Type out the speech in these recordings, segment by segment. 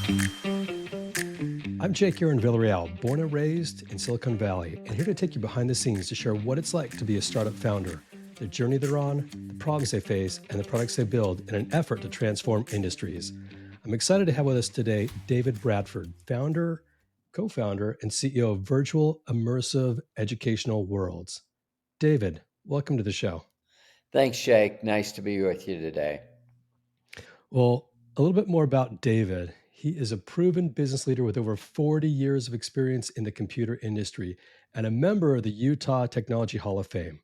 I'm Jake Aaron Villarreal, born and raised in Silicon Valley, and here to take you behind the scenes to share what it's like to be a startup founder, the journey they're on, the problems they face, and the products they build in an effort to transform industries. I'm excited to have with us today David Bradford, founder, co-founder, and CEO of Virtual Immersive Educational Worlds. David, welcome to the show. Thanks, Jake. Nice to be with you today. Well, a little bit more about David. He is a proven business leader with over 40 years of experience in the computer industry and a member of the Utah Technology Hall of Fame.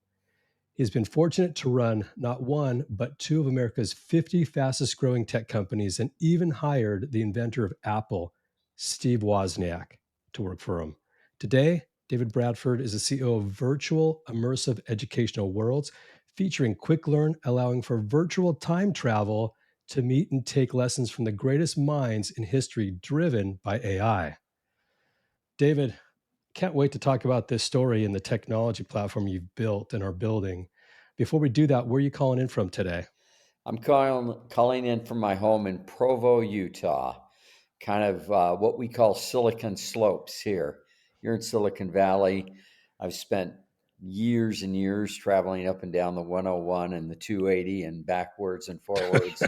He's been fortunate to run not one, but two of America's 50 fastest growing tech companies and even hired the inventor of Apple, Steve Wozniak, to work for him. Today, David Bradford is the CEO of Virtual Immersive Educational Worlds, featuring Quick Learn, allowing for virtual time travel to meet and take lessons from the greatest minds in history driven by AI. David, can't wait to talk about this story and the technology platform you've built and are building. Before we do that, where are you calling in from today? I'm calling in from my home in Provo, Utah, kind of what we call Silicon Slopes here. You're in Silicon Valley. I've spent years and years traveling up and down the 101 and the 280 and backwards and forwards.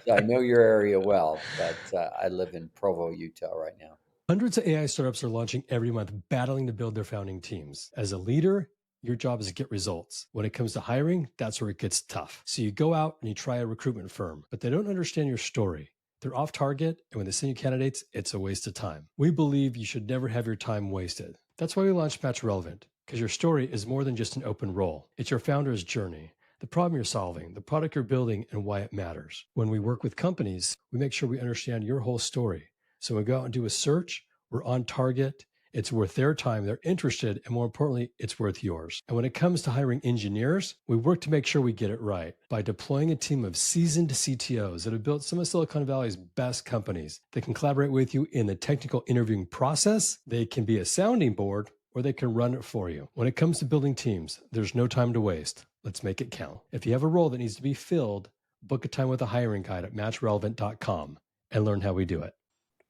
So I know your area well, but I live in Provo, Utah right now. Hundreds of AI startups are launching every month, battling to build their founding teams. As a leader, your job is to get results. When it comes to hiring, that's where it gets tough. So you go out and you try a recruitment firm, but they don't understand your story. They're off target, and when they send you candidates, it's a waste of time. We believe you should never have your time wasted. That's why we launched MatchRelevant, because your story is more than just an open role. It's your founder's journey, the problem you're solving, the product you're building, and why it matters. When we work with companies, we make sure we understand your whole story. So when we go out and do a search, we're on target. It's worth their time. They're interested. And more importantly, it's worth yours. And when it comes to hiring engineers, we work to make sure we get it right by deploying a team of seasoned CTOs that have built some of Silicon Valley's best companies. They can collaborate with you in the technical interviewing process. They can be a sounding board, or they can run it for you. When it comes to building teams, there's no time to waste. Let's make it count. If you have a role that needs to be filled, book a time with a hiring guide at matchrelevant.com and learn how we do it.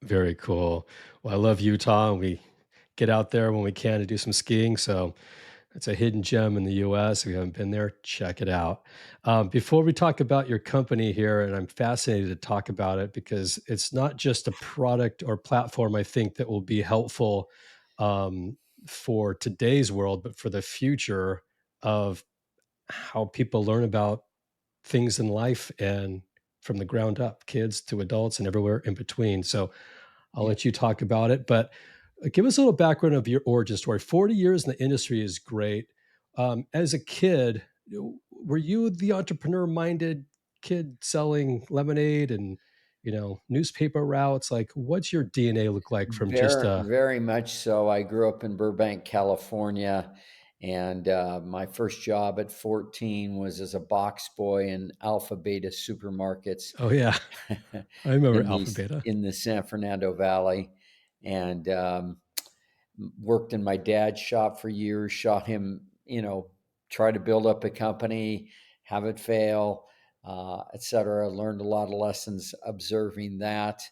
Very cool. Well, I love Utah, and we get out there when we can to do some skiing. So it's a hidden gem in the US. If you haven't been there, check it out. Before we talk about your company here, and I'm fascinated to talk about it because it's not just a product or platform I think that will be helpful um, for today's world, but for the future of how people learn about things in life and from the ground up, kids to adults and everywhere in between. So I'll Yeah. let you talk about it, but give us a little background of your origin story. 40 years in the industry is great. As a kid, were you the entrepreneur-minded kid selling lemonade and newspaper routes? Like, what's your DNA look like from just Very, very much so. I grew up in Burbank, California, and my first job at 14 was as a box boy in Alpha Beta supermarkets oh yeah, I remember in Alpha Beta. the San Fernando Valley, and worked in my dad's shop for years. Shot him, try to build up a company, have it fail, etc. Learned a lot of lessons observing that.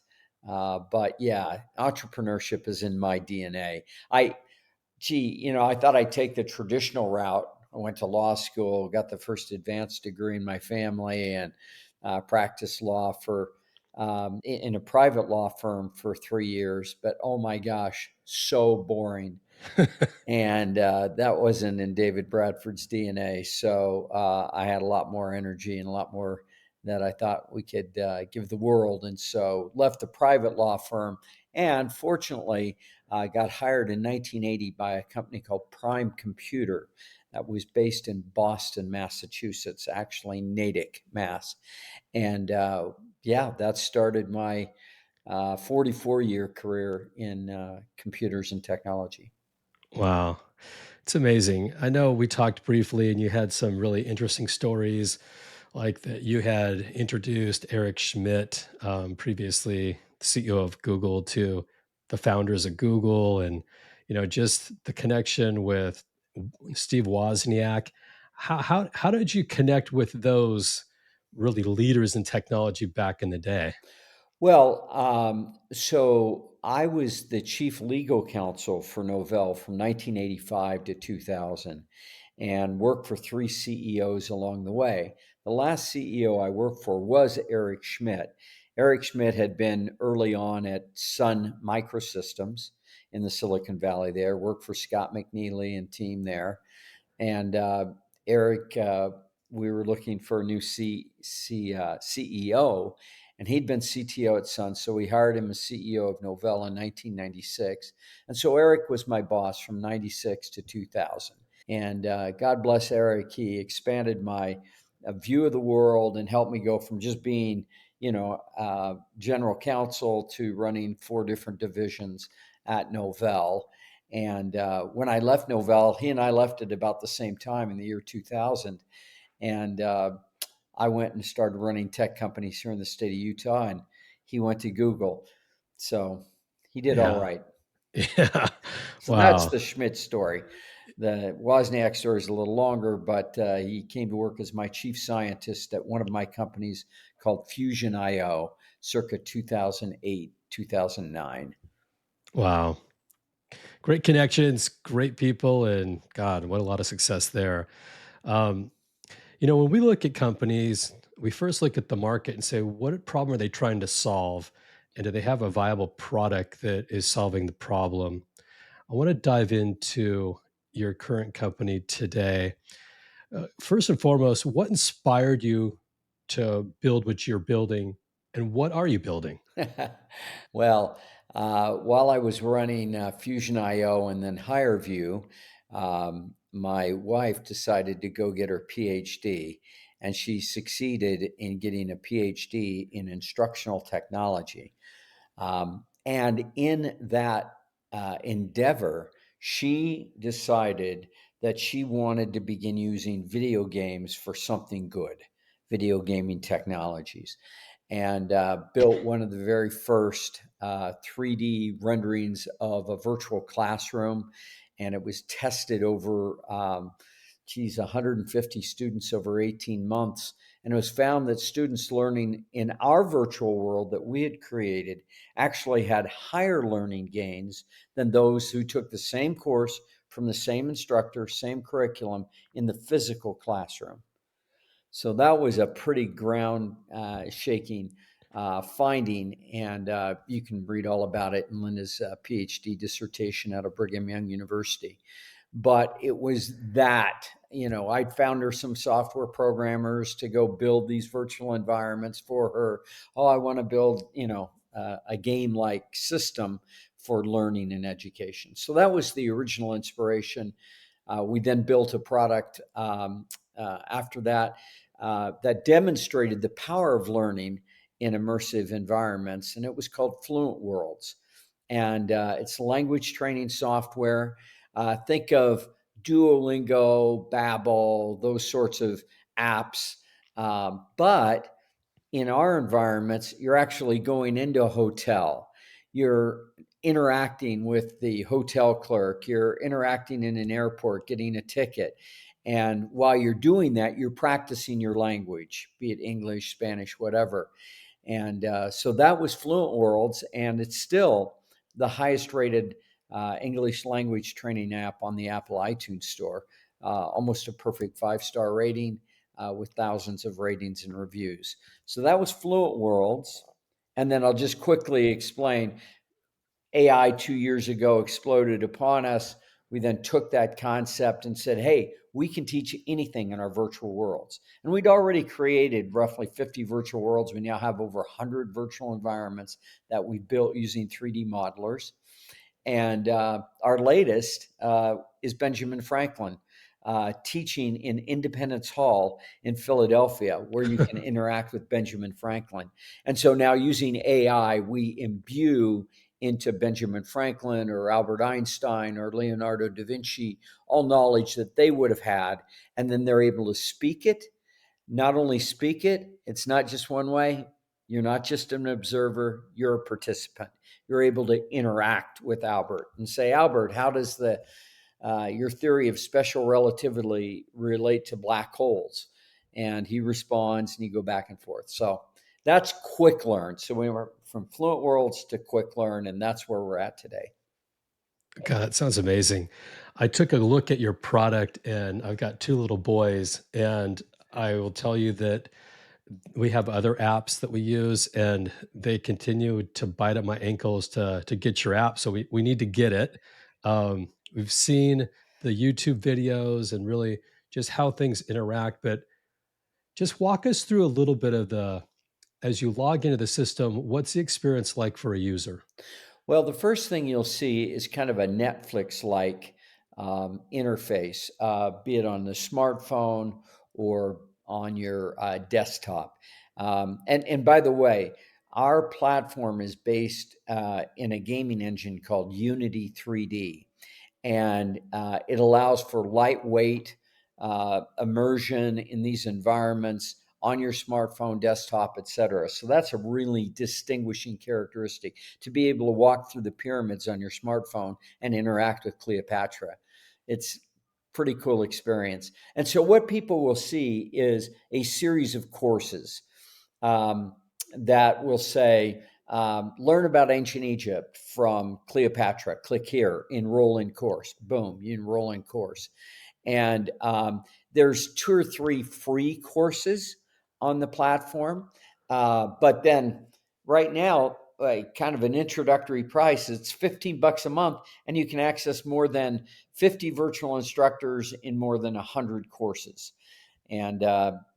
But yeah, entrepreneurship is in my DNA. I thought I'd take the traditional route. I went to law school, got the first advanced degree in my family, and practiced law for in a private law firm for 3 years. But oh my gosh, so boring. And that wasn't in David Bradford's DNA. So I had a lot more energy and a lot more that I thought we could give the world. And so left the private law firm. And fortunately, I got hired in 1980 by a company called Prime Computer that was based in Boston, Massachusetts, actually Natick, Mass. And yeah, that started my 44-year career in computers and technology. Wow. It's amazing. I know we talked briefly and you had some really interesting stories, like that you had introduced Eric Schmidt, previously CEO of Google, to the founders of Google, and just the connection with Steve Wozniak. How did you connect with those really leaders in technology back in the day? Well, so I was the chief legal counsel for Novell from 1985 to 2000 and worked for three CEOs along the way. The last CEO I worked for was Eric Schmidt. Eric Schmidt had been early on at Sun Microsystems in the Silicon Valley there, worked for Scott McNeely and team there. And Eric, we were looking for a new CEO, and he'd been CTO at Sun, so we hired him as CEO of Novell in 1996. And so Eric was my boss from 96 to 2000. And God bless Eric, he expanded my view of the world and helped me go from just being, general counsel to running four different divisions at Novell. And when I left Novell, he and I left at about the same time in the year 2000. And I went and started running tech companies here in the state of Utah, and he went to Google. So he did all Yeah. right. Yeah. So that's Wow. the Schmidt story. The Wozniak story is a little longer, but he came to work as my chief scientist at one of my companies called Fusion IO, circa 2008, 2009. Wow. Great connections, great people, and God, what a lot of success there. Um, when we look at companies, we first look at the market and say, what problem are they trying to solve? And do they have a viable product that is solving the problem? I want to dive into your current company today. First and foremost, what inspired you to build what you're building, and what are you building? Well, while I was running Fusion IO and then HireVue, my wife decided to go get her PhD, and she succeeded in getting a PhD in instructional technology. And in that endeavor, she decided that she wanted to begin using video games for something good, video gaming technologies, and built one of the very first 3D renderings of a virtual classroom. And it was tested over, 150 students over 18 months. And it was found that students learning in our virtual world that we had created actually had higher learning gains than those who took the same course from the same instructor, same curriculum in the physical classroom. So that was a pretty ground shaking finding. And you can read all about it in Linda's PhD dissertation out of Brigham Young University. But it was that, I'd found her some software programmers to go build these virtual environments for her. Oh, I want to build, a game like system for learning and education. So that was the original inspiration. We then built a product after that that demonstrated the power of learning in immersive environments, and it was called Fluent Worlds. And it's language training software. Think of Duolingo, Babbel, those sorts of apps. But in our environments, you're actually going into a hotel. You're interacting with the hotel clerk. You're interacting in an airport, getting a ticket. And while you're doing that, you're practicing your language, be it English, Spanish, whatever. And so that was Fluent Worlds, and it's still the highest rated English language training app on the Apple iTunes Store. Almost a perfect 5-star rating with thousands of ratings and reviews. So that was Fluent Worlds. And then I'll just quickly explain AI 2 years ago exploded upon us. We then took that concept and said, hey, we can teach anything in our virtual worlds. And we'd already created roughly 50 virtual worlds. We now have over 100 virtual environments that we built using 3D modelers. And our latest is Benjamin Franklin teaching in Independence Hall in Philadelphia, where you can interact with Benjamin Franklin. And so now using AI, we imbue into Benjamin Franklin or Albert Einstein or Leonardo da Vinci all knowledge that they would have had. And then they're able to speak it. Not only speak it, it's not just one way. You're not just an observer, you're a participant. You're able to interact with Albert and say, Albert, how does your theory of special relativity relate to black holes? And he responds, and you go back and forth. So That's quick learn. So we went from Fluent Worlds to quick learn, and that's where we're at today. God, that sounds amazing. I took a look at your product and I've got two little boys, and I will tell you that we have other apps that we use and they continue to bite at my ankles to get your app. So we need to get it. We've seen the YouTube videos and really just how things interact, but just walk us through a little bit of the as you log into the system, what's the experience like for a user? Well, the first thing you'll see is kind of a Netflix like interface, be it on the smartphone or on your desktop. And by the way, our platform is based in a gaming engine called Unity 3D, and it allows for lightweight immersion in these environments on your smartphone, desktop, etc. So that's a really distinguishing characteristic, to be able to walk through the pyramids on your smartphone and interact with Cleopatra. It's pretty cool experience. And so what people will see is a series of courses um, that will say, learn about ancient Egypt from Cleopatra. Click here, enroll in course. Boom, you enroll in course. And there's 2 or 3 free courses on the platform. But then right now, kind of an introductory price, it's $15 a month, and you can access more than 50 virtual instructors in more than 100 courses. And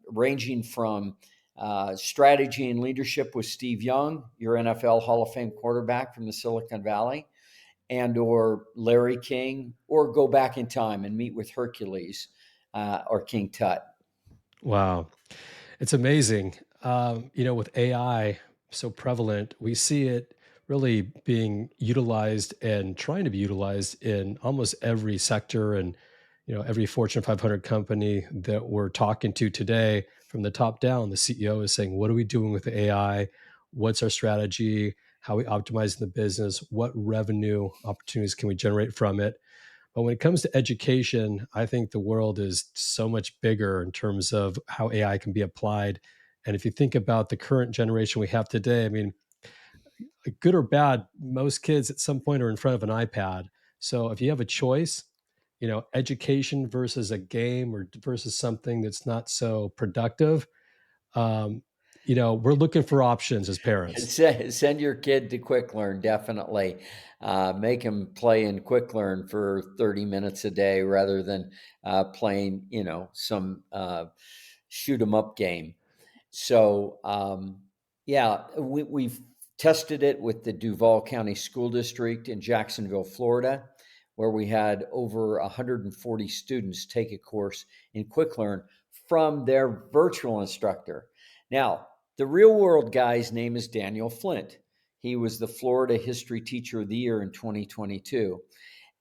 ranging from strategy and leadership with Steve Young, your NFL Hall of Fame quarterback from the Silicon Valley, and or Larry King, or go back in time and meet with Hercules or King Tut. Wow. It's amazing. With AI so prevalent, we see it really being utilized and trying to be utilized in almost every sector and every Fortune 500 company that we're talking to today from the top down. The CEO is saying, "What are we doing with AI? What's our strategy? How are we optimizing the business? What revenue opportunities can we generate from it?" But when it comes to education, I think the world is so much bigger in terms of how AI can be applied. And if you think about the current generation we have today, I mean, good or bad, most kids at some point are in front of an iPad. So if you have a choice, education versus a game or versus something that's not so productive, um, we're looking for options as parents. Send your kid to Quick Learn, definitely. Make him play in Quick Learn for 30 minutes a day rather than playing, some shoot 'em up game. So, yeah, we've tested it with the Duval County School District in Jacksonville, Florida, where we had over 140 students take a course in Quick Learn from their virtual instructor. Now, the real world guy's name is Daniel Flint. He was the Florida History Teacher of the Year in 2022.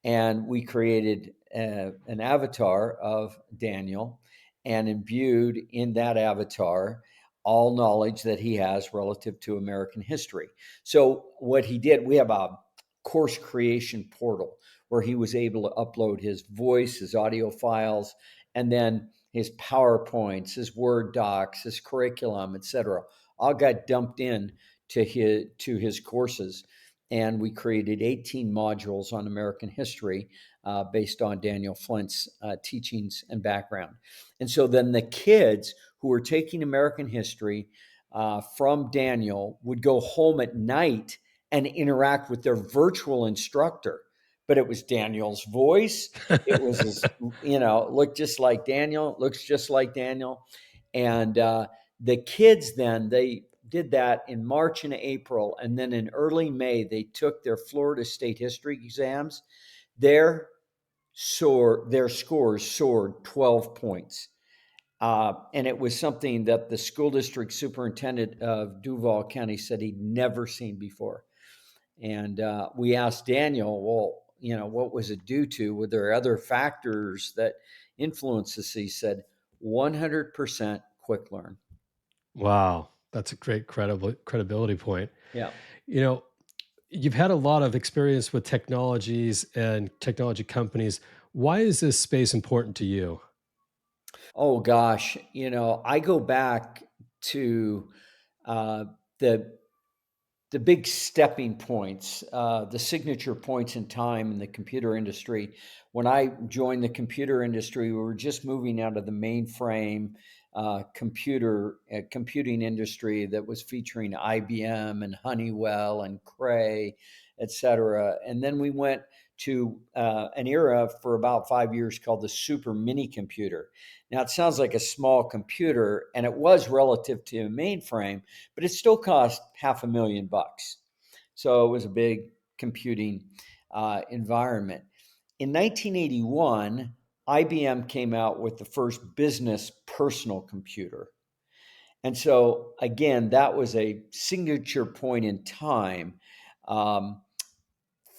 And we created an avatar of Daniel and imbued in that avatar all knowledge that he has relative to American history. So, what he did, we have a course creation portal where he was able to upload his voice, his audio files, and then his PowerPoints, his Word docs, his curriculum, etc. All got dumped in to his courses, and we created 18 modules on American history based on Daniel Flint's teachings and background. And so then the kids who were taking American history from Daniel would go home at night and interact with their virtual instructor. But it was Daniel's voice. It was his, looked just like Daniel, looks just like Daniel. And the kids then, they did that in March and April. And then in early May, they took their Florida State history exams. Their their scores soared 12 points. And it was something that the school district superintendent of Duval County said he'd never seen before. And we asked Daniel, well, what was it due to? Were there other factors that influenced this? He said, 100% quick learn. Wow, that's a great credibility point. Yeah. You know, you've had a lot of experience with technologies and technology companies. Why is this space important to you? Oh gosh, I go back to the the big stepping points, the signature points in time in the computer industry. When I joined the computer industry, we were just moving out of the mainframe computing industry that was featuring IBM and Honeywell and Cray, et cetera. And then we went to an era for about 5 years called the super mini computer. Now, it sounds like a small computer, and it was relative to a mainframe, but it still cost $500,000. So it was a big computing environment. In 1981, IBM came out with the first business personal computer. And so, again, that was a signature point in time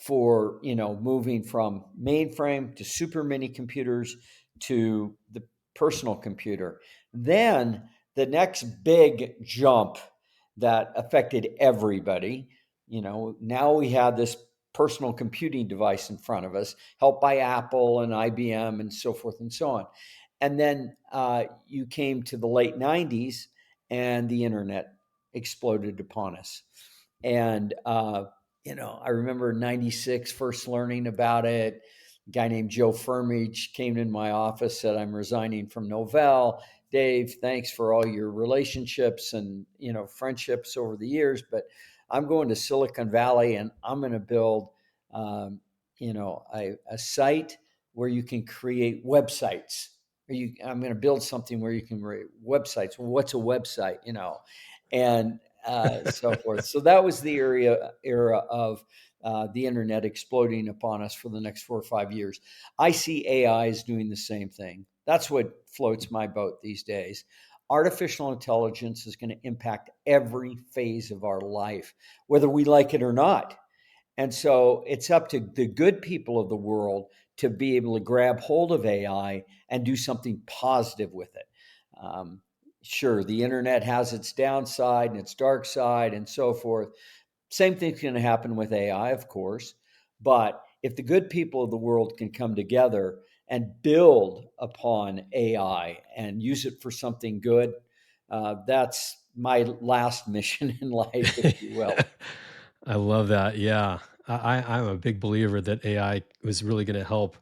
for moving from mainframe to super mini computers to the personal computer. Then the next big jump that affected everybody, now we have this personal computing device in front of us, helped by Apple and IBM and so forth and so on. And then you came to the late 90s and the internet exploded upon us. And I remember 96 first learning about it. A guy named Joe Firmage came in my office, said, I'm resigning from Novell. Dave, thanks for all your relationships and, friendships over the years, but I'm going to Silicon Valley and I'm going to build, a site where you can create websites. I'm going to build something where you can create websites. Well, what's a website, and so forth. So that was the era of the internet exploding upon us for the next 4 or 5 years. I see AI is doing the same thing. That's what floats my boat these days. Artificial intelligence is going to impact every phase of our life, whether we like it or not. And so it's up to the good people of the world to be able to grab hold of AI and do something positive with it. Sure, the internet has its downside and its dark side and so forth. Same thing's going to happen with AI, of course. But if the good people of the world can come together and build upon AI and use it for something good, that's my last mission in life, if you will. I love that. Yeah. I'm a big believer that AI was really going to help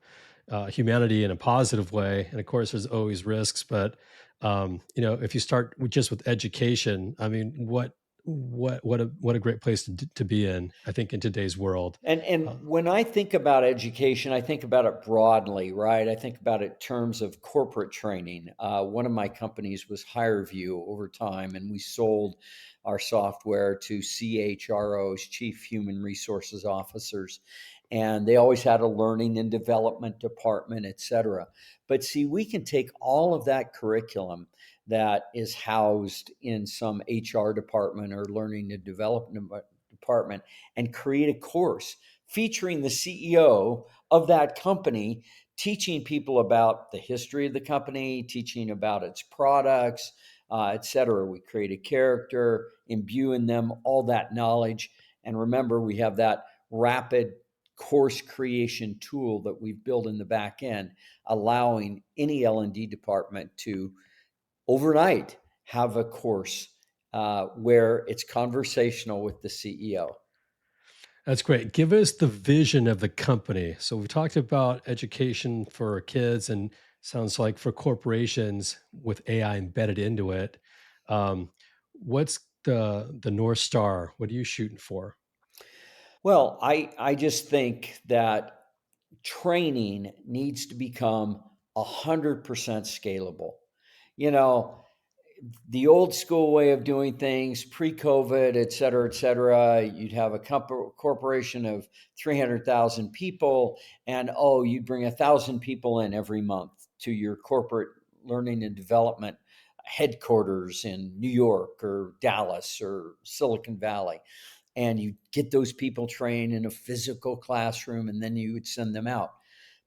humanity in a positive way. And of course, there's always risks, but if you start just with education, I mean, what a great place to be in, I think, in today's world. And Uh, when I think about education, I think about it broadly, right? I think about it in terms of corporate training. One of my companies was HireVue over time, and we sold our software to CHROs, Chief Human Resources Officers, and they always had a learning and development department, et cetera. But see, we can take all of that curriculum that is housed in some HR department or learning and development department and create a course featuring the CEO of that company, teaching people about the history of the company, teaching about its products, et cetera. We create a character, imbue in them all that knowledge. And remember, we have that rapid course creation tool that we've built in the back end, allowing any L&D department to overnight have a course where it's conversational with the CEO. That's great. Give us the vision of the company. So we talked about education for kids, and sounds like for corporations with AI embedded into it. What's the North Star? What are you shooting for? Well, I just think that training needs to become 100% scalable. You know, the old school way of doing things pre-COVID, et cetera, you'd have a corporation of 300,000 people and, oh, you'd bring 1,000 people in every month to your corporate learning and development headquarters in New York or Dallas or Silicon Valley. And you get those people trained in a physical classroom and then you would send them out.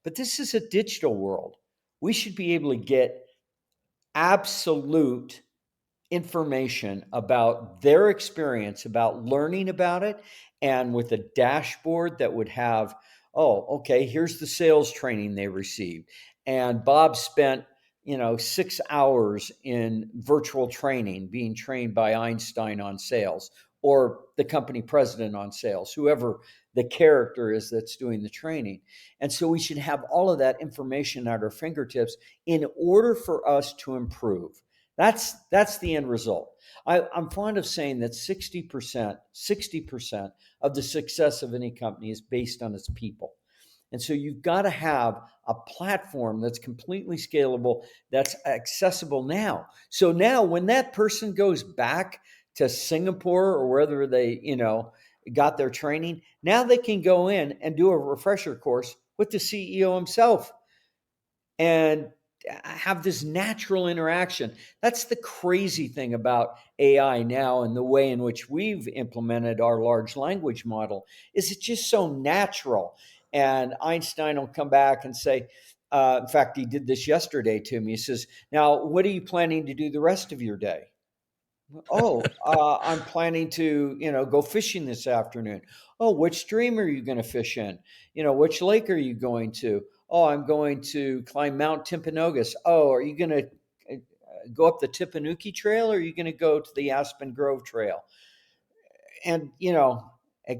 But this is a digital world. We should be able to get absolute information about their experience, about learning about it, and with a dashboard that would have, oh, okay, here's the sales training they received. And Bob spent 6 hours in virtual training, being trained by Einstein on sales, or the company president on sales, whoever the character is that's doing the training. And so we should have all of that information at our fingertips in order for us to improve. That's the end result. I'm fond of saying that 60% of the success of any company is based on its people. And so you've got to have a platform that's completely scalable, that's accessible now. So now when that person goes back to Singapore or wherever they, got their training, now they can go in and do a refresher course with the CEO himself and have this natural interaction. That's the crazy thing about AI now, and the way in which we've implemented our large language model is it's just so natural. And Einstein will come back and say, in fact, he did this yesterday to me. He says, "Now, what are you planning to do the rest of your day?" "Oh, I'm planning to, go fishing this afternoon." "Oh, which stream are you going to fish in? Which lake are you going to?" "Oh, I'm going to climb Mount Timpanogos." "Oh, are you going to go up the Tipanuki Trail, or are you going to go to the Aspen Grove Trail? And,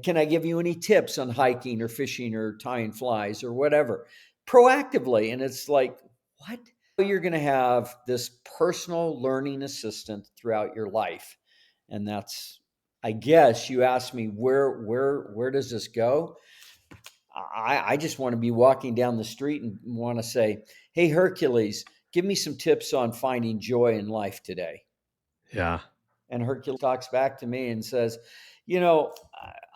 can I give you any tips on hiking or fishing or tying flies or whatever?" Proactively. And it's like, what? You're going to have this personal learning assistant throughout your life. And that's, I guess you asked me, where does this go? I just want to be walking down the street and want to say, "Hey, Hercules, give me some tips on finding joy in life today." Yeah. And Hercules talks back to me and says, "You know,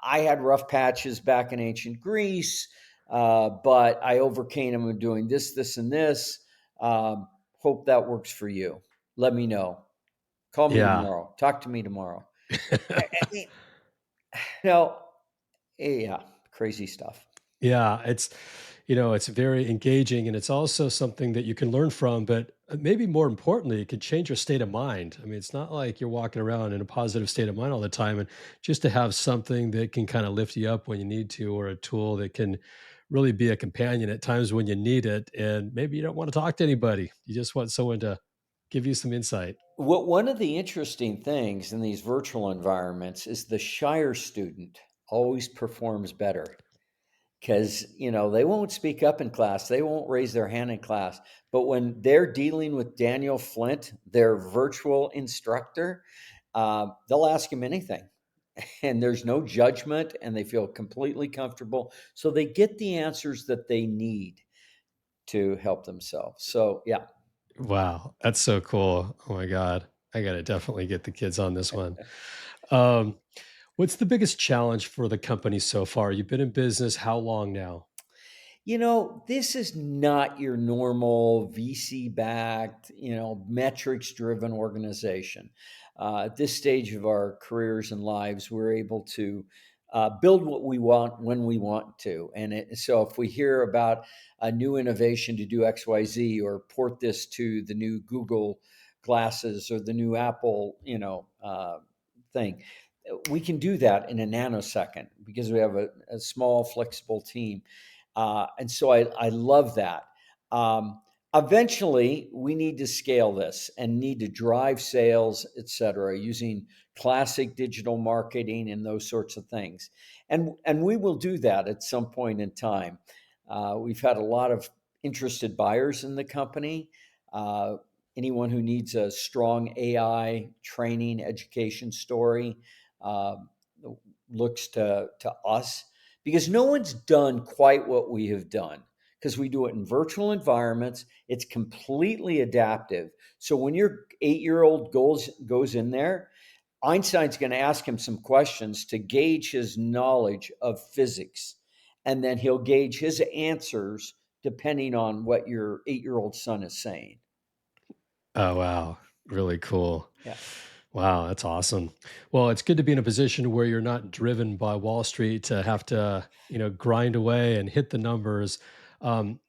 I had rough patches back in ancient Greece, but I overcame them with doing this, this, and this. Hope that works for you. Let me know. Call me Yeah. tomorrow. Talk to me tomorrow." I mean, no, yeah, crazy stuff. Yeah, it's very engaging, and it's also something that you can learn from, but maybe more importantly, it can change your state of mind. I mean, it's not like you're walking around in a positive state of mind all the time, and just to have something that can kind of lift you up when you need to, or a tool that can really be a companion at times when you need it, and maybe you don't want to talk to anybody. You just want someone to give you some insight. What One of the interesting things in these virtual environments is the shyer student always performs better, because they won't speak up in class, they won't raise their hand in class, but when they're dealing with Daniel Flint, their virtual instructor, they'll ask him anything, and there's no judgment, and they feel completely comfortable, so they get the answers that they need to help themselves. So yeah. Wow, that's so cool. Oh my God. I got to definitely get the kids on this one. Um, what's the biggest challenge for the company so far? You've been in business how long now? This is not your normal VC backed, metrics driven organization. At this stage of our careers and lives, we're able to build what we want when we want to. So if we hear about a new innovation to do XYZ, or port this to the new Google glasses or the new Apple, thing, we can do that in a nanosecond because we have a small, flexible team. And so I love that. Eventually, we need to scale this and need to drive sales, et cetera, using classic digital marketing and those sorts of things. And we will do that at some point in time. We've had a lot of interested buyers in the company. Uh, Anyone who needs a strong AI training education story uh, looks to us, because no one's done quite what we have done, because we do it in virtual environments. It's completely adaptive. So when your 8-year-old goes in there, Einstein's going to ask him some questions to gauge his knowledge of physics, and then he'll gauge his answers depending on what your 8-year-old son is saying. Oh, wow. Really cool. Yeah. Wow, that's awesome. Well, it's good to be in a position where you're not driven by Wall Street to have to, grind away and hit the numbers. Um,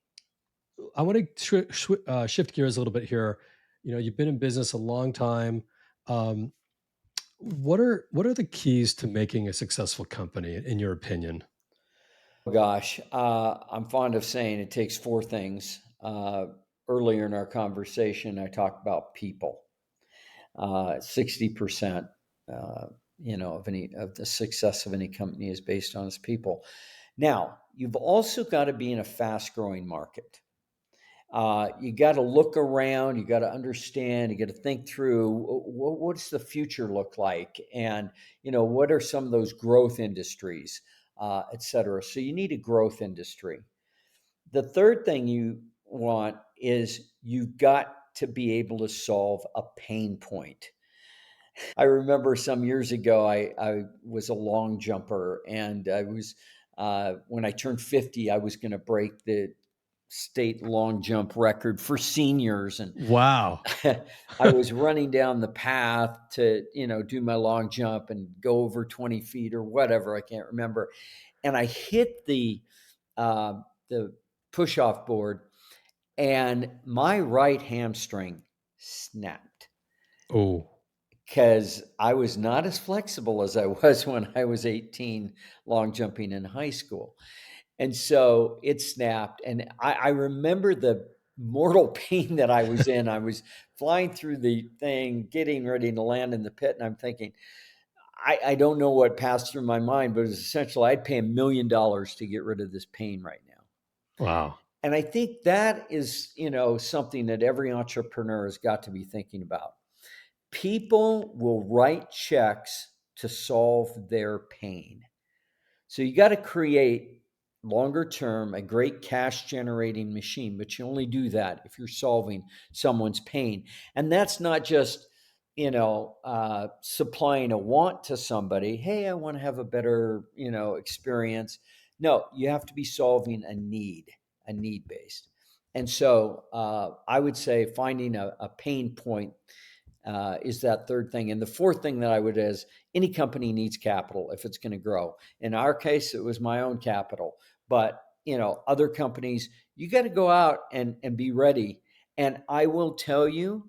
I want to shift gears a little bit here. You've been in business a long time. Um, what are the keys to making a successful company, in your opinion? Gosh, I'm fond of saying it takes four things. earlier in our conversation, I talked about people. 60%, of the success of any company is based on its people. Now, you've also got to be in a fast-growing market. You got to look around, you got to understand, you got to think through what's the future look like, and what are some of those growth industries, et cetera. So you need a growth industry. The third thing you want is you've got to be able to solve a pain point. I remember some years ago, I was a long jumper, and I was when I turned 50, I was going to break the state long jump record for seniors, and Wow. I was running down the path to do my long jump and go over 20 feet or whatever, I can't remember, and I hit the push off board, and my right hamstring snapped Oh, because I was not as flexible as I was when I was 18 long jumping in high school. And so it snapped. And I remember the mortal pain that I was in. I was flying through the thing, getting ready to land in the pit. And I'm thinking, I don't know what passed through my mind, but it was essentially I'd pay $1 million to get rid of this pain right now. wow. And I think that is, something that every entrepreneur has got to be thinking about. People will write checks to solve their pain. So you got to create longer term a great cash generating machine, but you only do that if you're solving someone's pain. And that's not just supplying a want to somebody. Hey, I want to have a better experience. No, you have to be solving a need based. And so I would say finding a pain point is that third thing. And the fourth thing that I would is any company needs capital if it's going to grow. In our case, it was my own capital, but other companies, you got to go out and be ready. And I will tell you,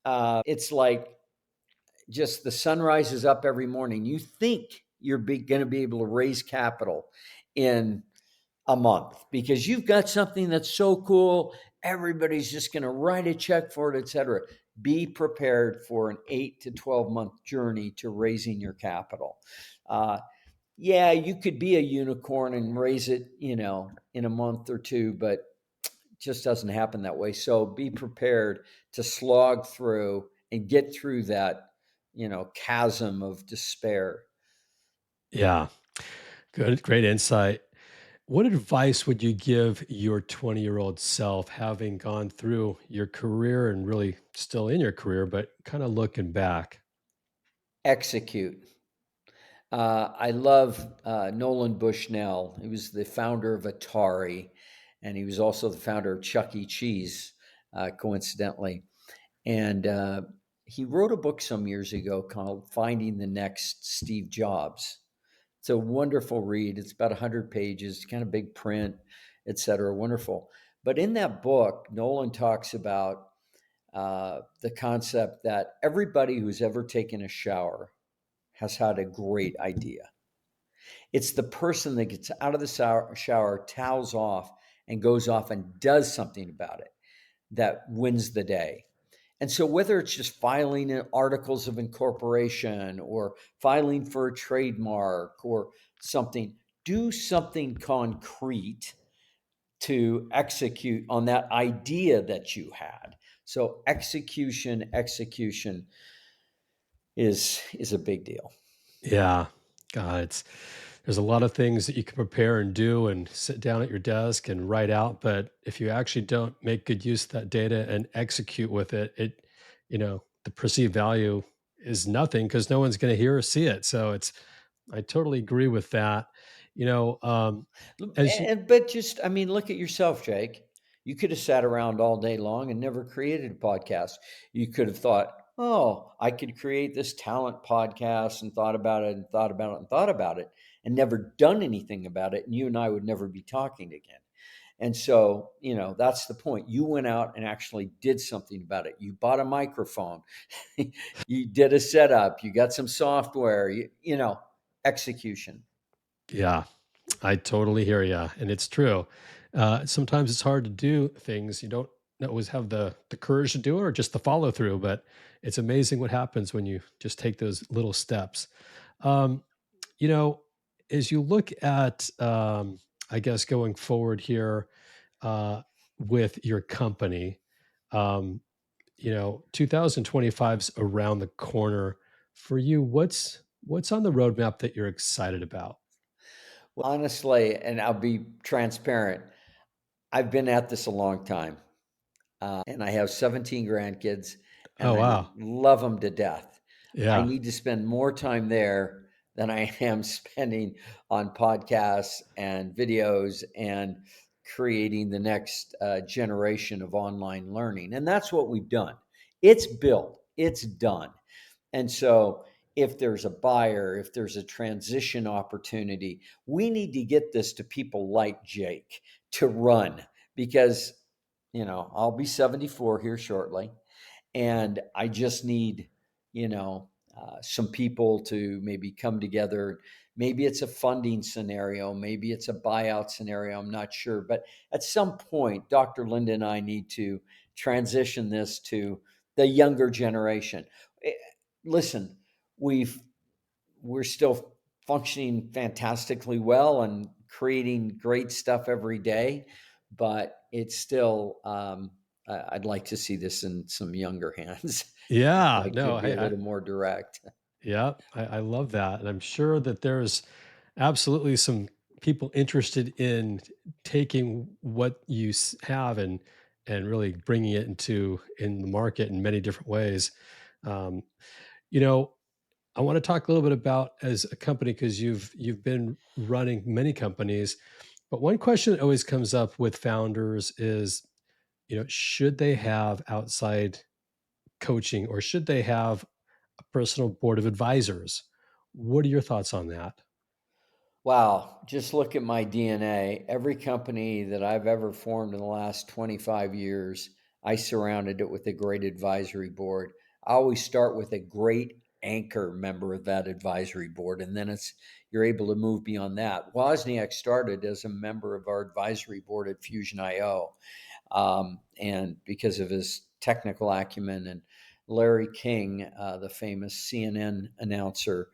it's like just the sun rises up every morning. You think you're going to be able to raise capital in a month because you've got something that's so cool. Everybody's just going to write a check for it, et cetera. Be prepared for an 8 to 12-month journey to raising your capital. Yeah, you could be a unicorn and raise it, in a month or two, but it just doesn't happen that way. So be prepared to slog through and get through that, chasm of despair. Yeah. Good. Great insight. What advice would you give your 20-year-old self having gone through your career and really still in your career, but kind of looking back? Execute. I love Nolan Bushnell. He was the founder of Atari, and he was also the founder of Chuck E. Cheese, coincidentally. And he wrote a book some years ago called Finding the Next Steve Jobs. It's a wonderful read. It's about 100 pages, kind of big print, et cetera. Wonderful. But in that book, Nolan talks about the concept that everybody who's ever taken a shower has had a great idea. It's the person that gets out of the shower, towels off, and goes off and does something about it that wins the day. And so, whether it's just filing in articles of incorporation or filing for a trademark or something, do something concrete to execute on that idea that you had. So, execution is a big deal. Yeah. God, there's a lot of things that you can prepare and do and sit down at your desk and write out. But if you actually don't make good use of that data and execute with it, the perceived value is nothing because no one's going to hear or see it. So I totally agree with that. You know, as you, But just, I mean, look at yourself, Jake. You could have sat around all day long and never created a podcast. You could have thought, oh, I could create this talent podcast and thought about it and thought about it and thought about it and never done anything about it. And you and I would never be talking again. And so, that's the point. You went out and actually did something about it. You bought a microphone, you did a setup, you got some software, execution. yeah, I totally hear you. And it's true. Sometimes it's hard to do things you don't always have the courage to do it or just the follow through, but it's amazing what happens when you just take those little steps. Um, you know, as you look at, I guess, going forward here uh, with your company, um, 2025 is around the corner for you. What's on the roadmap that you're excited about? Well, honestly, and I'll be transparent, I've been at this a long time. And I have 17 grandkids, and Oh, I wow. love them to death. I Yeah. need to spend more time there than I am spending on podcasts and videos and creating the next generation of online learning. And that's what we've done. It's built, it's done. And so, if there's a buyer, if there's a transition opportunity, we need to get this to people like Jake to run because, I'll be 74 here shortly. And I just need, some people to maybe come together. Maybe it's a funding scenario, maybe it's a buyout scenario. I'm not sure. But at some point, Dr. Linda and I need to transition this to the younger generation. Eh, Listen, we've we're still functioning fantastically well and creating great stuff every day, but it's still I'd like to see this in some younger hands Yeah. that No, could be a little more direct. yeah, I love that. And I'm sure that there's absolutely some people interested in taking what you have and really bringing it in the market in many different ways. Um, you know, I want to talk a little bit about as a company because you've been running many companies, but one question that always comes up with founders is, should they have outside coaching or should they have a personal board of advisors? What are your thoughts on that? Wow, just look at my DNA. Every company that I've ever formed in the last 25 years, I surrounded it with a great advisory board. I always start with a great anchor member of that advisory board, and then you're able to move beyond that. Wozniak started as a member of our advisory board at Fusion IO, and because of his technical acumen. And Larry King, the famous CNN announcer,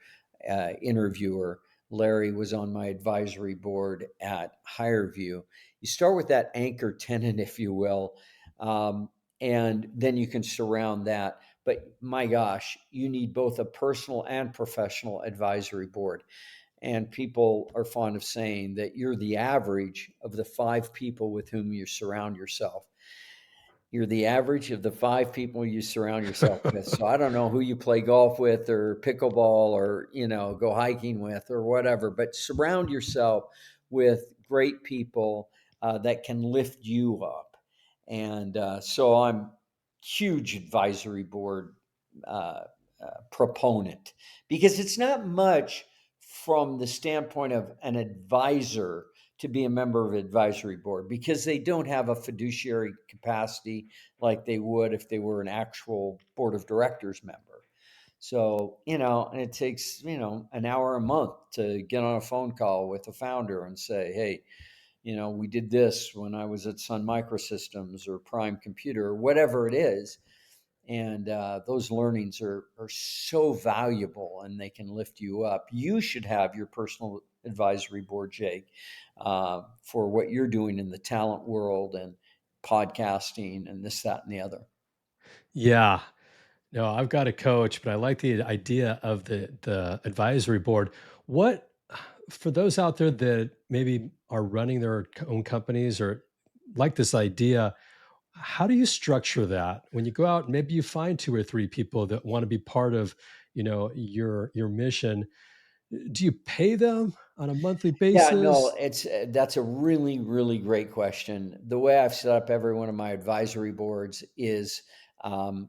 interviewer, Larry was on my advisory board at HireView. You start with that anchor tenant, if you will, and then you can surround that. But my gosh, you need both a personal and professional advisory board. And people are fond of saying that you're the average of the five people with whom you surround yourself. You're the average of the five people you surround yourself with. So I don't know who you play golf with or pickleball or, go hiking with or whatever, but surround yourself with great people that can lift you up. And so I'm huge advisory board uh, proponent because it's not much from the standpoint of an advisor to be a member of an advisory board because they don't have a fiduciary capacity like they would if they were an actual board of directors member. So, and it takes, an hour a month to get on a phone call with the founder and say, hey, we did this when I was at Sun Microsystems or Prime Computer or whatever it is. And those learnings are so valuable and they can lift you up. You should have your personal advisory board, Jake, for what you're doing in the talent world and podcasting and this, that, and the other. Yeah. No, I've got a coach, but I like the idea of the advisory board. What for those out there that maybe are running their own companies or like this idea, how do you structure that? When you go out, maybe you find two or three people that want to be part of, your mission. Do you pay them on a monthly Yeah, no, basis? that's a really, really great question. The way I've set up every one of my advisory boards is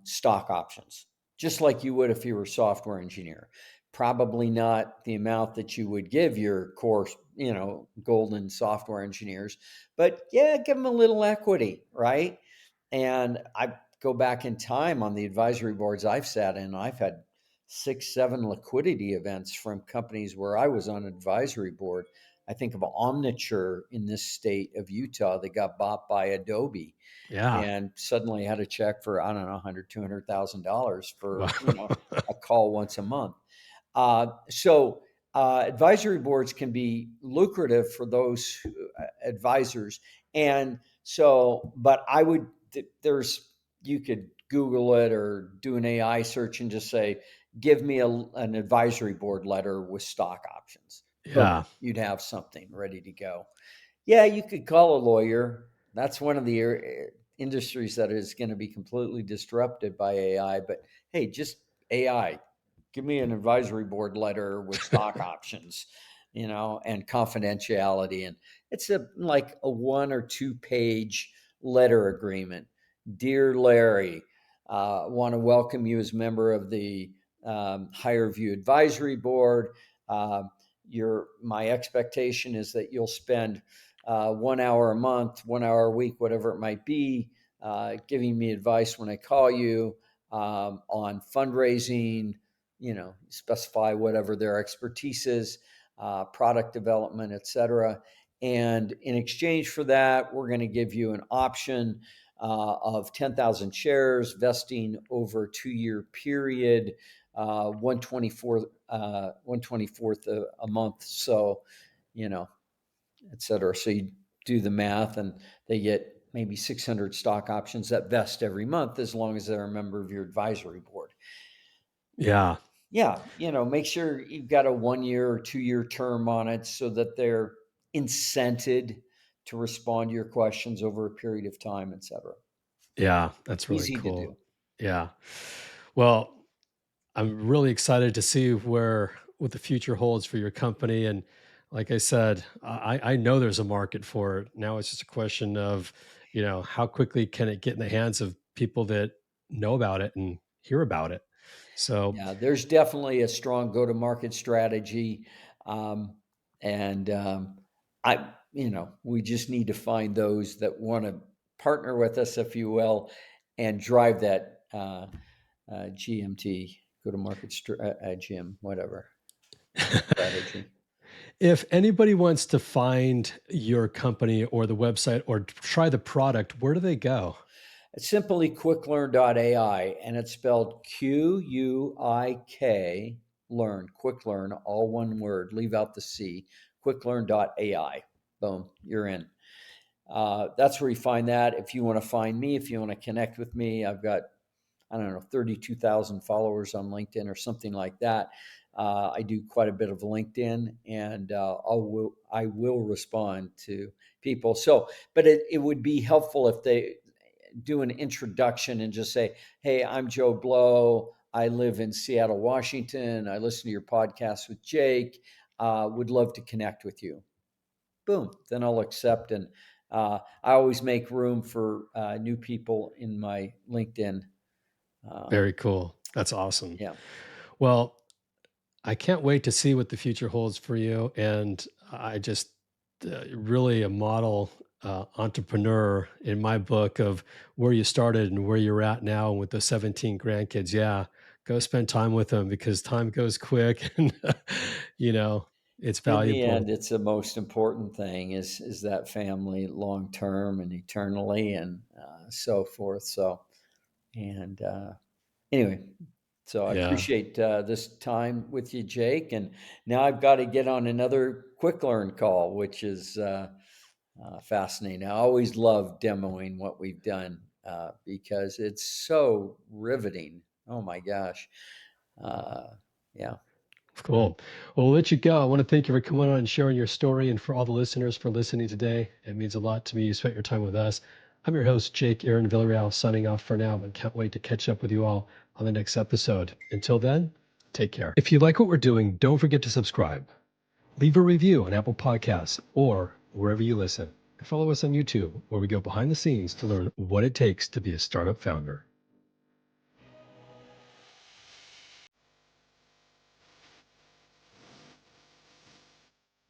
stock options, just like you would if you were a software engineer. Probably not the amount that you would give your core, golden software engineers, but yeah, give them a little equity, right? And I go back in time on the advisory boards I've sat in. I've had 6, 7 liquidity events from companies where I was on advisory board. I think of Omniture in this state of Utah that got bought by Adobe Yeah. and suddenly had a check for, I don't know, $100,000, $200,000 for, Wow. a call once a month. So advisory boards can be lucrative for those advisors. And so, but I would, you could Google it or do an AI search and just say, give me an advisory board letter with stock options. Boom, Yeah. you'd have something ready to go. Yeah, you could call a lawyer. That's one of the industries that is going to be completely disrupted by AI. But hey, just AI, give me an advisory board letter with stock options, and confidentiality. And it's like a 1 or 2 page letter agreement. Dear Larry, want to welcome you as member of the Higher View Advisory Board. My expectation is that you'll spend 1 hour a month, 1 hour a week, whatever it might be, giving me advice when I call you on fundraising, specify whatever their expertise is, product development, etc. And in exchange for that, we're going to give you an option of 10,000 shares vesting over a 2-year period, 1/24th a month. So, etc. So you do the math, and they get maybe 600 stock options that vest every month as long as they're a member of your advisory board. Yeah. Yeah, make sure you've got a 1-year or 2-year term on it so that they're incented to respond to your questions over a period of time, etc. Yeah. That's really Easy to cool. do. Yeah. Well, I'm really excited to see what the future holds for your company. And like I said, I know there's a market for it. Now it's just a question of, how quickly can it get in the hands of people that know about it and hear about it. So Yeah, there's definitely a strong go-to-market strategy, um, and we just need to find those that want to partner with us, if you will, and drive that GMT, go-to-market GM, whatever strategy. if anybody wants to find your company or the website or try the product, where do they go? It's simply quicklearn.ai, and it's spelled QUIK learn, quick learn, all one word, leave out the C, quicklearn.ai. Boom, you're in. That's where you find that. If you want to find me, if you want to connect with me, I've got, I don't know, 32,000 followers on LinkedIn or something like that. I do quite a bit of LinkedIn, and I will respond to people. So, but it would be helpful if they do an introduction and just say, hey, I'm Joe Blow. I live in Seattle, Washington. I listen to your podcast with Jake. Would love to connect with you. Boom. Then I'll accept. And I always make room for new people in my LinkedIn. Very cool. That's awesome. Yeah. Well, I can't wait to see what the future holds for you. And I just really a model entrepreneur in my book of where you started and where you're at now with the 17 grandkids. Yeah, go spend time with them because time goes quick and, you know, it's In the end, valuable. it's the most important thing is that family long term and eternally and so forth. So, and anyway, so I Yeah, appreciate this time with you, Jake. And now I've got to get on another quick learn call, which is fascinating. I always love demoing what we've done because it's so riveting. Oh my gosh. Uh, yeah. cool. Well, we'll let you go. I want to thank you for coming on and sharing your story and for all the listeners for listening today. It means a lot to me. You spent your time with us. I'm your host, Jake Aaron Villarreal, signing off for now, but can't wait to catch up with you all on the next episode. Until then, take care. If you like what we're doing, don't forget to subscribe. Leave a review on Apple Podcasts or wherever you listen. And follow us on YouTube, where we go behind the scenes to learn what it takes to be a startup founder.